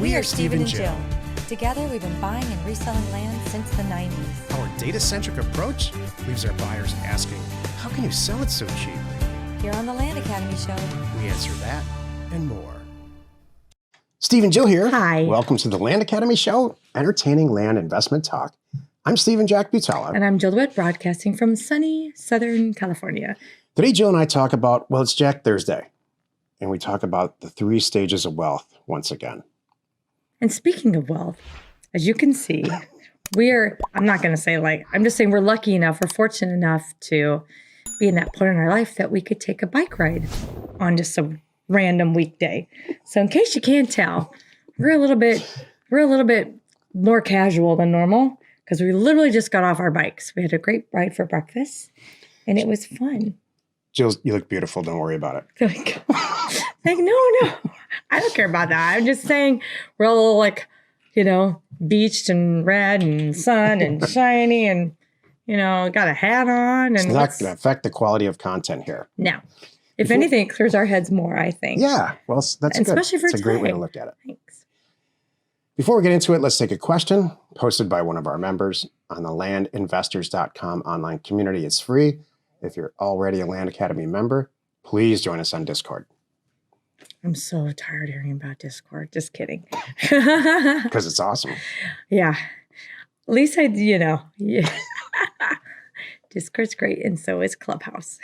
We are Steve and Jill. Together, we've been buying and reselling land since the 90s. Our data-centric approach leaves our buyers asking, how can you sell it so cheap? Here on the Land Academy Show, We answer that and more. Steve and Jill here. Hi. Welcome to the Land Academy Show, entertaining land investment talk. I'm Stephen Jack Butala. And I'm Jill DeWitt, broadcasting from sunny Southern California. Today, Jill and I talk about, well, it's Jack Thursday. And we talk about the 3 stages of wealth once again. And speaking of wealth, as you can see, I'm not going to say I'm just saying we're lucky enough, we're fortunate enough to be in that point in our life that we could take a bike ride on just a random weekday. So in case you can't tell, we're a little bit more casual than normal because we literally just got off our bikes. We had a great ride for breakfast and it was fun. Jill, you look beautiful. Don't worry about it. No. I don't care about that. I'm just saying we're all beached and red and sun and shiny and, got a hat on. And it's not going to affect the quality of content here. No. If anything, it clears our heads more, I think. Yeah. Well, that's good. Especially for It's a great way to look at it. Thanks. Before we get into it, let's take a question posted by one of our members on the landinvestors.com online community. It's free. If you're already a Land Academy member, please join us on Discord. I'm so tired of hearing about Discord. Just kidding. Because it's awesome. Yeah. At least yeah. Discord's great, and so is Clubhouse.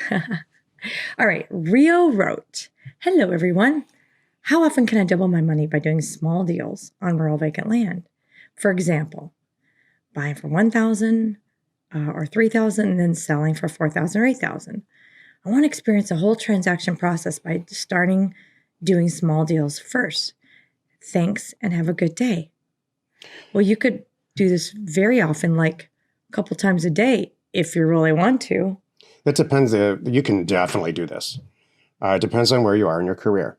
All right. Rio wrote, hello, everyone. How often can I double my money by doing small deals on rural vacant land? For example, buying for $1,000 or $3,000 and then selling for $4,000 or $8,000. I want to experience the whole transaction process by starting doing small deals first. Thanks and have a good day. Well, you could do this very often, like a couple times a day, if you really want to. It depends. You can definitely do this. It depends on where you are in your career.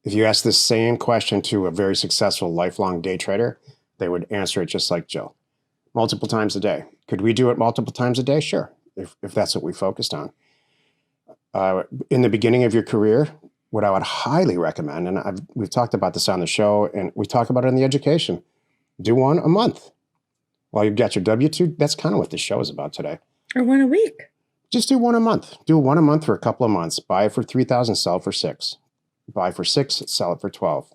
If you ask the same question to a very successful lifelong day trader, they would answer it just like Jill. Multiple times a day. Could we do it multiple times a day? Sure, if that's what we focused on. In the beginning of your career, what I would highly recommend, and we've talked about this on the show, and we talk about it in the education, do one a month. While you've got your W-2, that's kind of what this show is about today. Or one a week. Just do one a month. Do one a month for a couple of months. Buy it for $3,000, sell it for $6,000. Buy for $6,000, sell it for $12,000.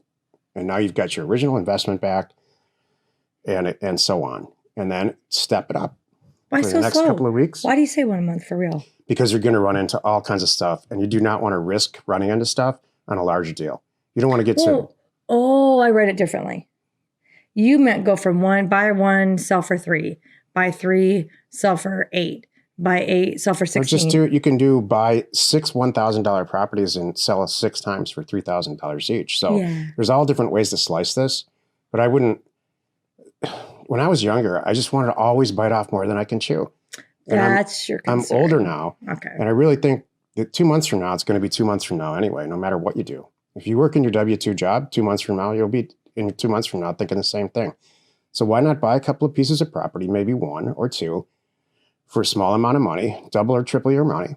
And now you've got your original investment back, and so on. And then step it up. Why for so the next slow? couple of weeks. Why do you say one a month for real? Because you're going to run into all kinds of stuff, and you do not want to risk running into stuff on a larger deal. You don't want to get sued. Oh, I read it differently. You meant go from buy 1, sell for 3, buy 3, sell for 8, buy 8, sell for 16. Or you can buy 6 $1,000 properties and sell it 6 times for $3,000 each. So There's all different ways to slice this, but I wouldn't. When I was younger, I just wanted to always bite off more than I can chew. And That's your concern. I'm older now. Okay. And I really think that 2 months from now, it's going to be 2 months from now anyway, no matter what you do. If you work in your W-2 job, 2 months from now, you'll be in 2 months from now thinking the same thing. So why not buy a couple of pieces of property, maybe 1 or 2, for a small amount of money, double or triple your money,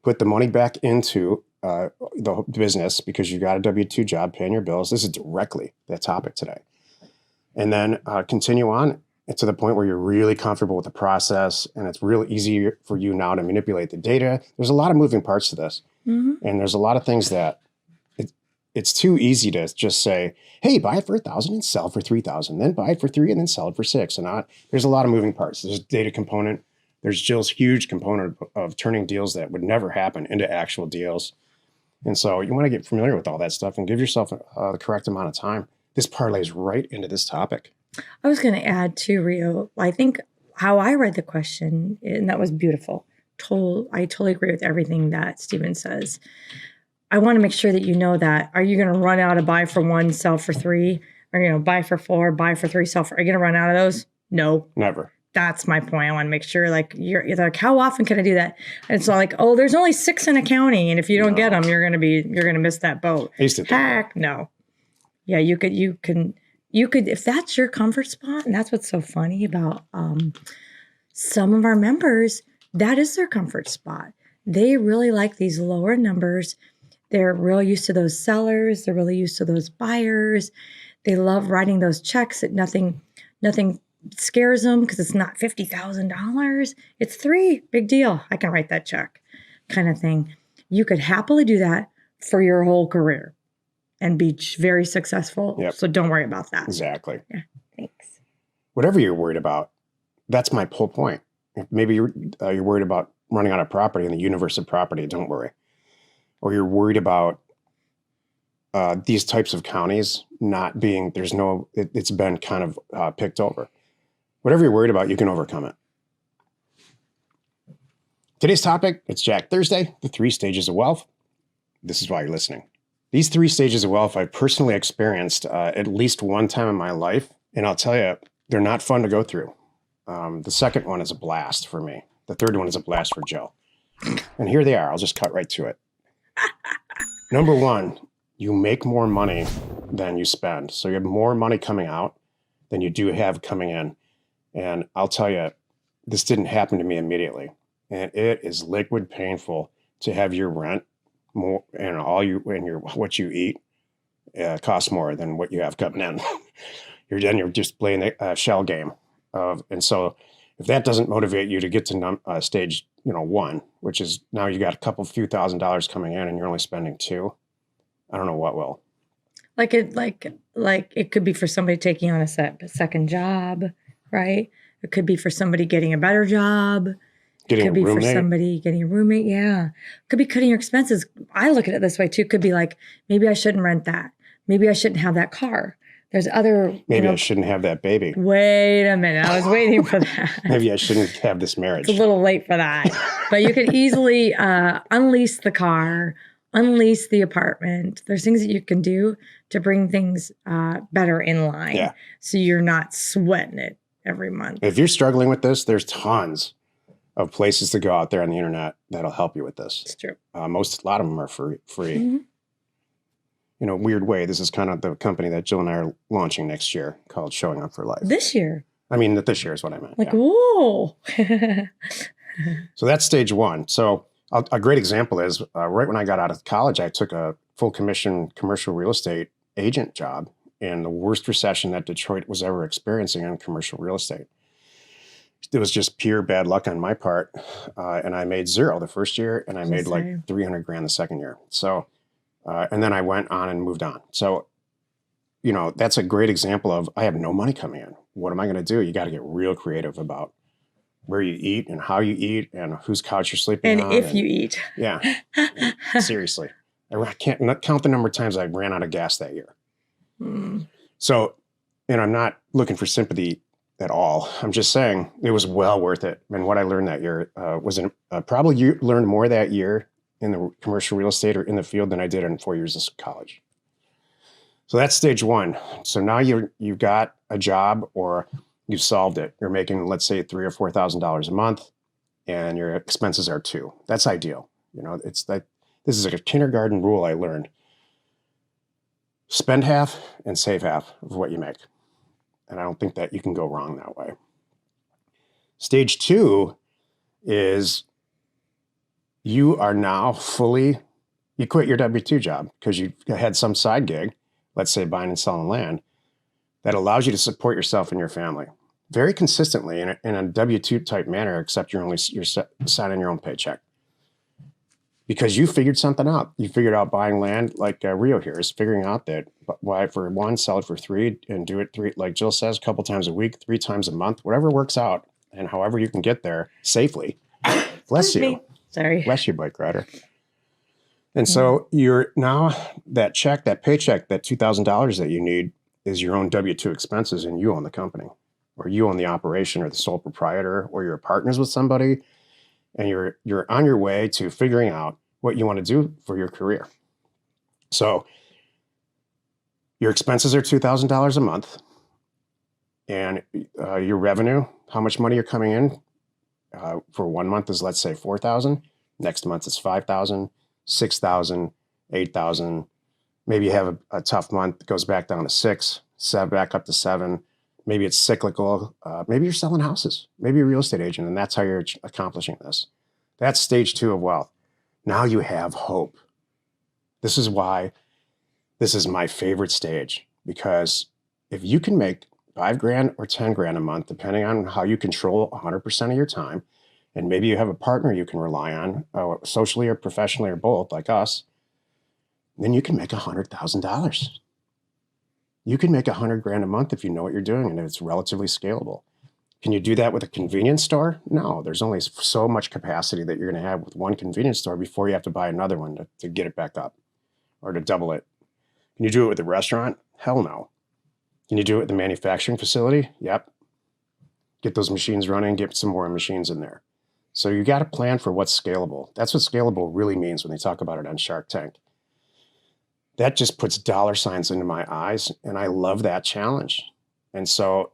put the money back into the business because you got a W-2 job paying your bills. This is directly the topic today. And then continue on to the point where you're really comfortable with the process and it's real easy for you now to manipulate the data. There's a lot of moving parts to this. Mm-hmm. And there's a lot of things that it's too easy to just say, hey, buy it for $1,000 and sell for $3,000, then buy it for $3,000 and then sell it for $6,000. And there's a lot of moving parts. There's a data component. There's Jill's huge component of turning deals that would never happen into actual deals. And so you want to get familiar with all that stuff and give yourself the correct amount of time. This parlays right into this topic. I was going to add too, Rio, I think how I read the question, and that was beautiful. I totally agree with everything that Stephen says. I want to make sure that you know that. Are you going to run out of buy for 1, sell for 3? Or, buy for 4, buy for 3, sell for... Are you going to run out of those? No. Never. That's my point. I want to make sure, you're like, how often can I do that? And it's like, oh, there's only 6 in accounting, and if you don't get them, you're going to miss that boat. Heck, no. Yeah, you could, if that's your comfort spot, and that's what's so funny about some of our members, that is their comfort spot. They really like these lower numbers. They're real used to those sellers. They're really used to those buyers. They love writing those checks that nothing scares them because it's not $50,000. It's $3, big deal. I can write that check kind of thing. You could happily do that for your whole career and be very successful. Yep. So don't worry about that. Exactly. Yeah, thanks. Whatever you're worried about, that's my whole point. Maybe you're worried about running out of property in the universe of property. Don't worry. Or you're worried about these types of counties not being, it's been kind of picked over. Whatever you're worried about, you can overcome it. Today's topic, it's Jack Thursday, the 3 stages of wealth. This is why you're listening. These 3 stages of wealth I've personally experienced at least one time in my life. And I'll tell you, they're not fun to go through. The second one is a blast for me. The third one is a blast for Joe. And here they are. I'll just cut right to it. Number 1, you make more money than you spend. So you have more money coming out than you do have coming in. And I'll tell you, this didn't happen to me immediately. And it is liquid painful to have your rent more and what you eat costs more than what you have coming in. You're just playing a shell game and so if that doesn't motivate you to get to stage 1, which is now you got a few $1,000s coming in and you're only spending 2, I don't know what will. Like it could be for somebody taking on a second job, right? It could be for somebody getting a better job. Getting it could be a roommate. for somebody getting a roommate. Yeah. Could be cutting your expenses. I look at it this way too. Could be like, maybe I shouldn't rent that. Maybe I shouldn't have that car. There's other. Maybe I shouldn't have that baby. Wait a minute. I was waiting for that. Maybe I shouldn't have this marriage. It's a little late for that. But you could easily unlease the car, unlease the apartment. There's things that you can do to bring things better in line. Yeah. So you're not sweating it every month. If you're struggling with this, there's tons of places to go out there on the internet that'll help you with this. It's true. A lot of them are free. Mm-hmm. In a weird way, this is kind of the company that Jill and I are launching next year called Showing Up for Life. This year. I mean, this year is what I meant. Like, yeah. whoa. So that's stage 1. So a great example is right when I got out of college, I took a full commission commercial real estate agent job in the worst recession that Detroit was ever experiencing in commercial real estate. It was just pure bad luck on my part. And I made 0 the first year and I made like $300,000 the second year. So, and then I went on and moved on. So, that's a great example of I have no money coming in. What am I going to do? You got to get real creative about where you eat and how you eat and whose couch you're sleeping on. And if you eat. Yeah. Seriously. I can't count the number of times I ran out of gas that year. Mm. So, I'm not looking for sympathy at all. I'm just saying it was well worth it. And what I learned that year probably you learned more that year in the commercial real estate or in the field than I did in 4 years of college. So that's stage 1. So now you've got a job or you've solved it. You're making, let's say, $3,000 or $4,000 a month and your expenses are 2. That's ideal. It's like, this is like a kindergarten rule I learned. Spend half and save half of what you make. And I don't think that you can go wrong that way. Stage 2 is you are now you quit your W-2 job because you had some side gig, let's say buying and selling land, that allows you to support yourself and your family very consistently in a W-2 type manner, except you're signing your own paycheck. Because you figured something out. You figured out buying land like Rio here is figuring out that why for 1, sell it for 3 and do it 3, like Jill says, a couple times a week, 3 times a month, whatever works out and however you can get there safely. Bless you. Sorry. Bless you, bike rider. And so you're now that paycheck, that $2,000 that you need is your own W-2 expenses and you own the company or you own the operation or the sole proprietor or you're partners with somebody. And you're on your way to figuring out what you want to do for your career. So your expenses are $2,000 a month, and your revenue, how much money you're coming in for 1 month is, let's say, $4,000. Next month it's $5,000, $6,000, $8,000. Maybe you have a tough month, it goes back down to 6, 7, back up to 7. Maybe it's cyclical. Maybe you're selling houses. Maybe you're a real estate agent, and that's how you're accomplishing this. That's stage 2 of wealth. Now you have hope. This is why this is my favorite stage, because if you can make $5,000 or $10,000 a month, depending on how you control 100% of your time, and maybe you have a partner you can rely on, socially or professionally or both, like us, then you can make $100,000. You can make $100,000 a month if you know what you're doing and it's relatively scalable. Can you do that with a convenience store? No, there's only so much capacity that you're going to have with one convenience store before you have to buy another one to get it back up or to double it. Can you do it with a restaurant? Hell no. Can you do it with the manufacturing facility? Yep. Get those machines running, get some more machines in there. So you got to plan for what's scalable. That's what scalable really means when they talk about it on Shark Tank. That just puts dollar signs into my eyes, and I love that challenge. And so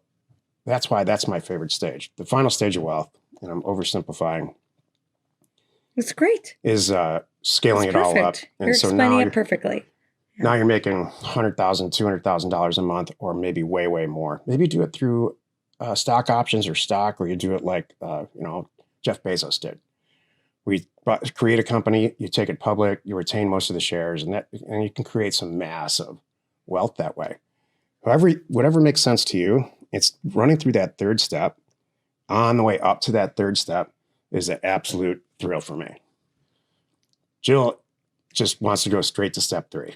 that's why that's my favorite stage. The final stage of wealth, and I'm oversimplifying, It's great. is scaling It's it all up. perfect. And You're so explaining now it perfectly. now you're making $100,000, $200,000 a month, or maybe way, way more. Maybe do it through stock options or stock, or you do it like Jeff Bezos did. We create a company, you take it public, you retain most of the shares, and you can create some massive wealth that way. Whatever makes sense to you, it's running through that third step. On the way up to that third step is an absolute thrill for me. Jill just wants to go straight to step 3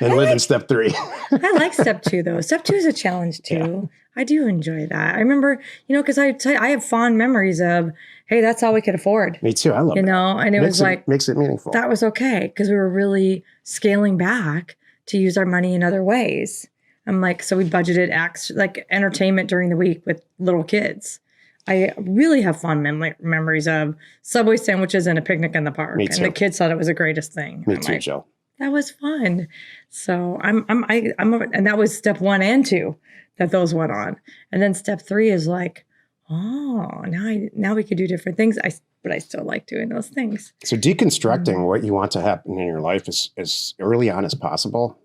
and live in step 3. I like step 2 though. Step 2 is a challenge too. I do enjoy that. I remember, because I have fond memories of, hey, that's all we could afford. Me too. I love it. And it was like, makes it meaningful. that was okay because we were really scaling back to use our money in other ways. I'm like, so we budgeted like entertainment during the week with little kids. I really have fond memories of Subway sandwiches and a picnic in the park. Me too. And the kids thought it was the greatest thing. Me I'm too, like, Jill. that was fun. So and that was step 1 and 2 that those went on. And then step 3 is like, oh, now we could do different things. But I still like doing those things. So deconstructing what you want to happen in your life as early on as possible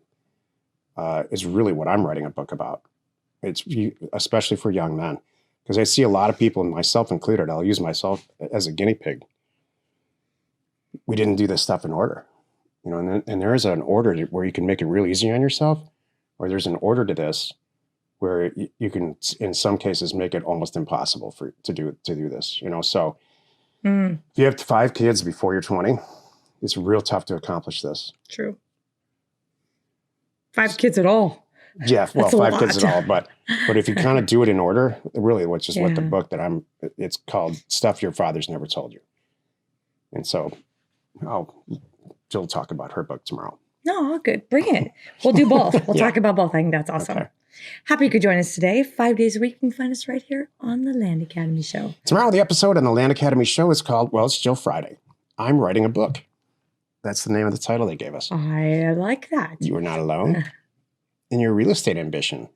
is really what I'm writing a book about. It's especially for young men, because I see a lot of people, and myself included, I'll use myself as a guinea pig. We didn't do this stuff in order, and there is an order where you can make it real easy on yourself, or there's an order to this where you can, in some cases, make it almost impossible to do this. So if you have 5 kids before you're 20, it's real tough to accomplish this. True. 5 kids at all. Yeah, well, That's a 5 kids lot. at all, but if you kind of do it in order, really, what the book that it's called Stuff Your Fathers Never Told You. And so Jill will talk about her book tomorrow. No, good. Bring it. We'll do both. We'll talk about both. I think that's awesome. Okay. Happy you could join us today. 5 days a week. You can find us right here on the Land Academy Show. Tomorrow, the episode on the Land Academy Show is called, it's Jill Friday. I'm writing a book. That's the name of the title they gave us. I like that. You are not alone in your real estate ambition.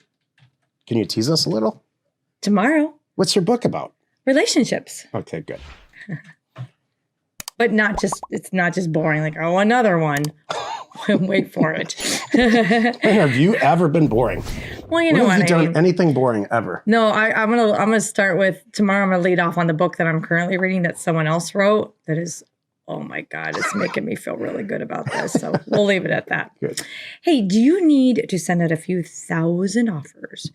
Can you tease us a little? Tomorrow, What's your book about? relationships. Okay, good. But it's not just boring, like, oh, another one. Wait for it. Have you ever been boring? Well, you know When have what you I done mean. anything boring ever? No, I'm gonna start with tomorrow. I'm gonna lead off on the book that I'm currently reading that someone else wrote. That is, oh my God, it's making me feel really good about this. So we'll leave it at that. Good. Hey, do you need to send out a few thousand offers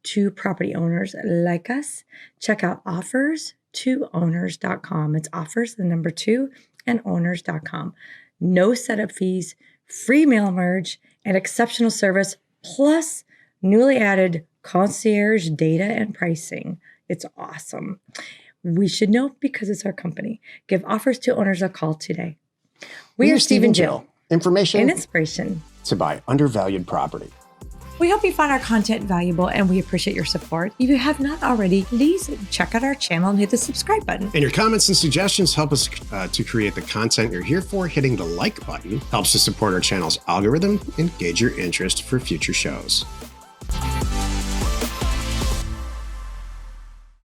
to property owners like us? Check out offers2owners.com. It's offers, the number 2, and owners.com. No setup fees, free mail merge, and exceptional service, plus newly added concierge data and pricing. It's awesome. We should know because it's our company. Give Offers to Owners a call today. We are Steve and Jill. Information And inspiration. to buy undervalued property. We hope you find our content valuable and we appreciate your support. If you have not already, please check out our channel and hit the subscribe button. And your comments and suggestions help us to create the content you're here for. Hitting the like button helps to support our channel's algorithm and gauge your interest for future shows.